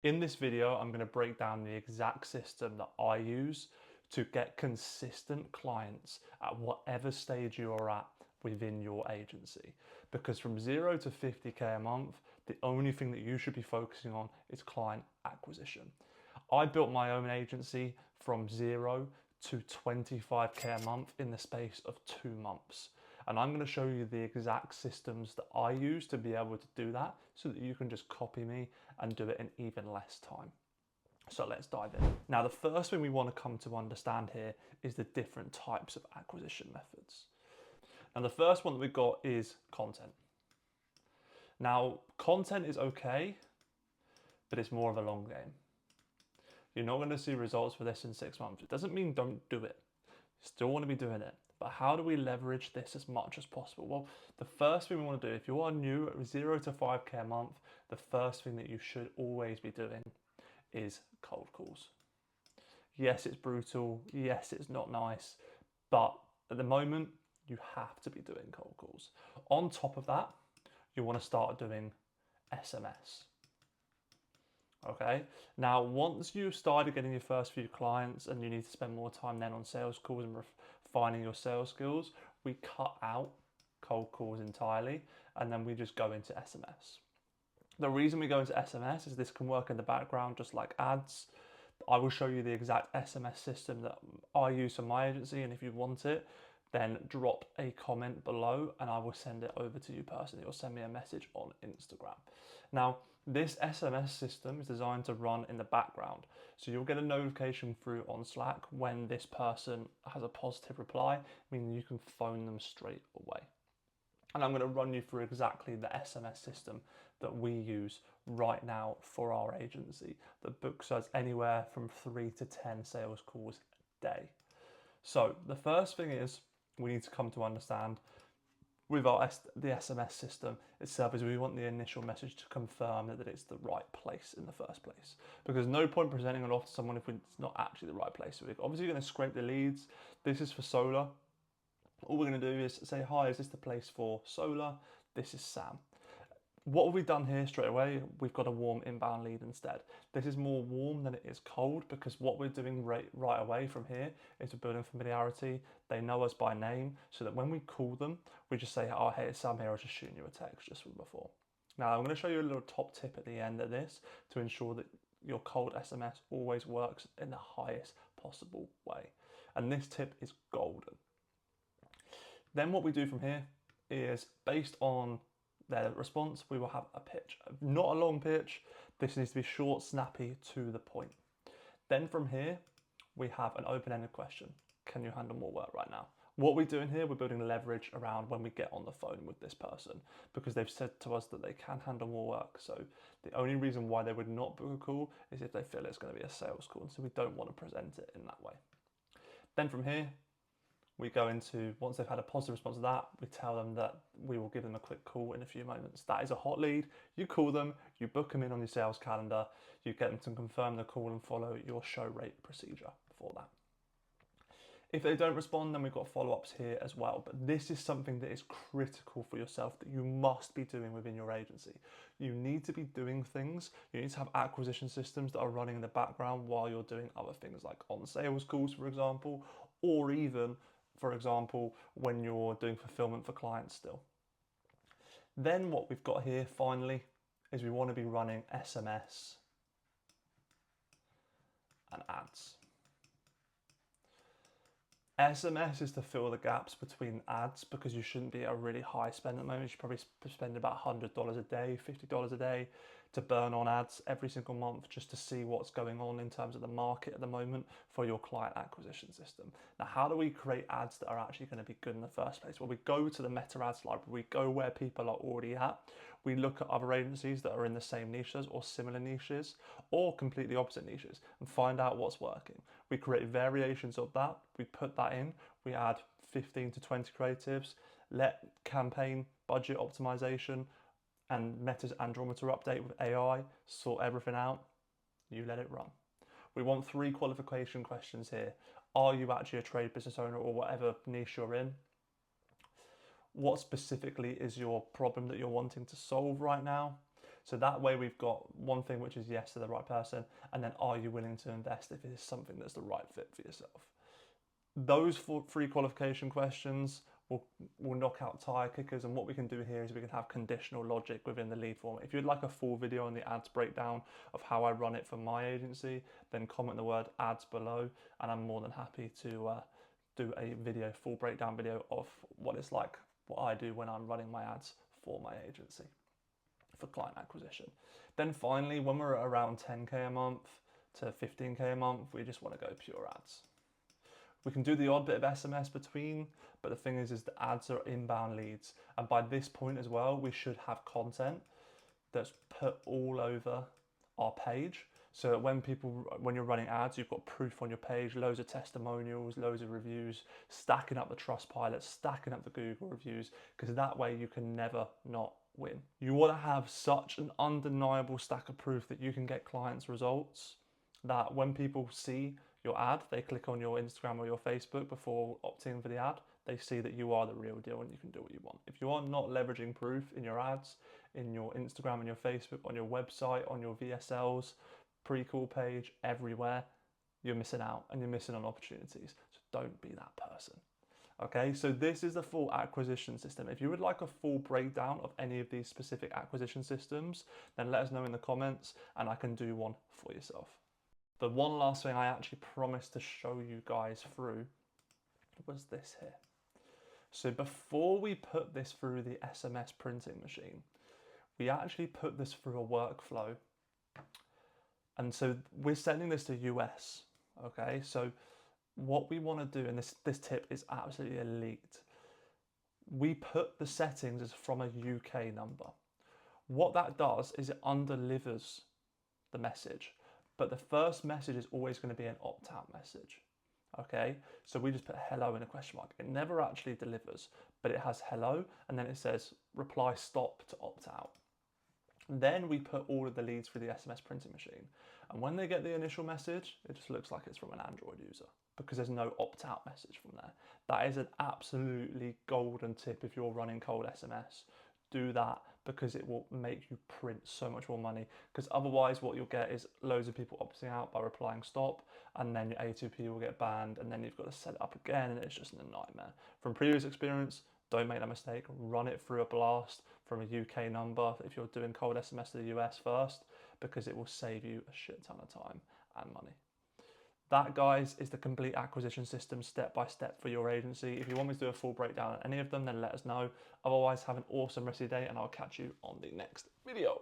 In this video, I'm going to break down the exact system that I use to get consistent clients at whatever stage you're at within your agency. Because from 0 to 50K a month, the only thing that you should be focusing on is client acquisition. I built my own agency from 0 to 25K a month in the space of 2 months. And I'm going to show you the exact systems that I use to be able to do that so that you can just copy me and do it in even less time. So let's dive in. Now, the first thing we want to come to understand here is the different types of acquisition methods. And the first one that we've got is content. Now, content is okay, but it's more of a long game. You're not going to see results for this in 6 months. It doesn't mean don't do it. You still want to be doing it. But how do we leverage this as much as possible? Well, the first thing we want to do, if you are new at 0 to 5K a month, the first thing that you should always be doing is cold calls. Yes, it's brutal. Yes, it's not nice. But at the moment, you have to be doing cold calls. On top of that, you want to start doing SMS. Okay, now once you've started getting your first few clients and you need to spend more time then on sales calls and refining your sales skills, we cut out cold calls entirely and then we just go into SMS. The reason we go into SMS is this can work in the background just like ads. I will show you the exact SMS system that I use for my agency, and if you want it, then drop a comment below and I will send it over to you personally, or send me a message on Instagram. Now, this SMS system is designed to run in the background. So you'll get a notification through on Slack when this person has a positive reply, meaning you can phone them straight away. And I'm going to run you through exactly the SMS system that we use right now for our agency that books us anywhere from 3 to 10 sales calls a day. So the first thing is we need to come to understand with the SMS system itself is we want the initial message to confirm that it's the right place in the first place. Because no point presenting an offer to someone if it's not actually the right place. So we're obviously going to scrape the leads. This is for solar. All we're going to do is say, hi, is this the place for solar? This is Sam. What have we done here straight away? We've got a warm inbound lead instead. This is more warm than it is cold because what we're doing right away from here is we're building familiarity. They know us by name so that when we call them, we just say, oh, hey, it's Sam here. I was just shooting you a text just from before. Now, I'm going to show you a little top tip at the end of this to ensure that your cold SMS always works in the highest possible way. And this tip is golden. Then what we do from here is based on their response, we will have a pitch. Not a long pitch. This needs to be short, snappy, to the point. Then from here, we have an open-ended question. Can you handle more work right now? What we're doing here, we're building leverage around when we get on the phone with this person because they've said to us that they can handle more work. So the only reason why they would not book a call is if they feel it's going to be a sales call. And so we don't want to present it in that way. Then from here, we go into, once they've had a positive response to that, we tell them that we will give them a quick call in a few moments. That is a hot lead. You call them, you book them in on your sales calendar, you get them to confirm the call and follow your show rate procedure for that. If they don't respond, then we've got follow-ups here as well. But this is something that is critical for yourself that you must be doing within your agency. You need to be doing things. You need to have acquisition systems that are running in the background while you're doing other things like on sales calls, for example, or even, for example, when you're doing fulfillment for clients still. Then what we've got here finally is we want to be running SMS and ads. SMS is to fill the gaps between ads because you shouldn't be at a really high spend at the moment. You should probably spend about $100 a day, $50 a day to burn on ads every single month just to see what's going on in terms of the market at the moment for your client acquisition system. Now, how do we create ads that are actually going to be good in the first place? Well, we go to the meta ads library, we go where people are already at, we look at other agencies that are in the same niches or similar niches or completely opposite niches and find out what's working. We create variations of that, we put that in, we add 15 to 20 creatives, let campaign budget optimization and Meta's Andrometer update with AI sort everything out, you let it run. We want 3 qualification questions here. Are you actually a trade business owner or whatever niche you're in? What specifically is your problem that you're wanting to solve right now? So that way we've got one thing, which is yes to the right person, and then are you willing to invest if it is something that's the right fit for yourself? Those three qualification questions will knock out tire kickers, and what we can do here is we can have conditional logic within the lead form. If you'd like a full video on the ads breakdown of how I run it for my agency, then comment the word ads below, and I'm more than happy to do a video, full breakdown video of what it's like, what I do when I'm running my ads for my agency for client acquisition. Then finally, when we're at around 10K a month to 15K a month, we just want to go pure ads. We can do the odd bit of SMS between, but the thing is the ads are inbound leads. And by this point as well, we should have content that's put all over our page. So that when you're running ads, you've got proof on your page, loads of testimonials, loads of reviews, stacking up the Trustpilot, stacking up the Google reviews, because that way you can never not win. You want to have such an undeniable stack of proof that you can get clients results, that when people see your ad, they click on your Instagram or your Facebook before opting for the ad, they see that you are the real deal and you can do what you want. If you are not leveraging proof in your ads, in your Instagram and your Facebook, on your website, on your VSLs, pre-call page, everywhere, you're missing out and you're missing on opportunities. So don't be that person. Okay, so this is the full acquisition system. If you would like a full breakdown of any of these specific acquisition systems, then let us know in the comments and I can do one for yourself. The one last thing I actually promised to show you guys through was this here. So before we put this through the SMS printing machine, we actually put this through a workflow. And so we're sending this to US, okay? So what we want to do, and this tip is absolutely elite, we put the settings as from a UK number. What that does is it undelivers the message, but the first message is always going to be an opt-out message. Okay, so we just put hello in a question mark. It never actually delivers, but it has hello, and then it says reply stop to opt out. Then we put all of the leads through the SMS printing machine. And when they get the initial message, it just looks like it's from an Android user because there's no opt-out message from there. That is an absolutely golden tip if you're running cold SMS. Do that because it will make you print so much more money, because otherwise what you'll get is loads of people opting out by replying stop, and then your A2P will get banned, and then you've got to set it up again, and it's just a nightmare. From previous experience, don't make that mistake. Run it through a blast from a UK number if you're doing cold SMS to the US first, because it will save you a shit ton of time and money. That, guys, is the complete acquisition system step by step for your agency. If you want me to do a full breakdown on any of them, then let us know. Otherwise, have an awesome rest of your day, and I'll catch you on the next video.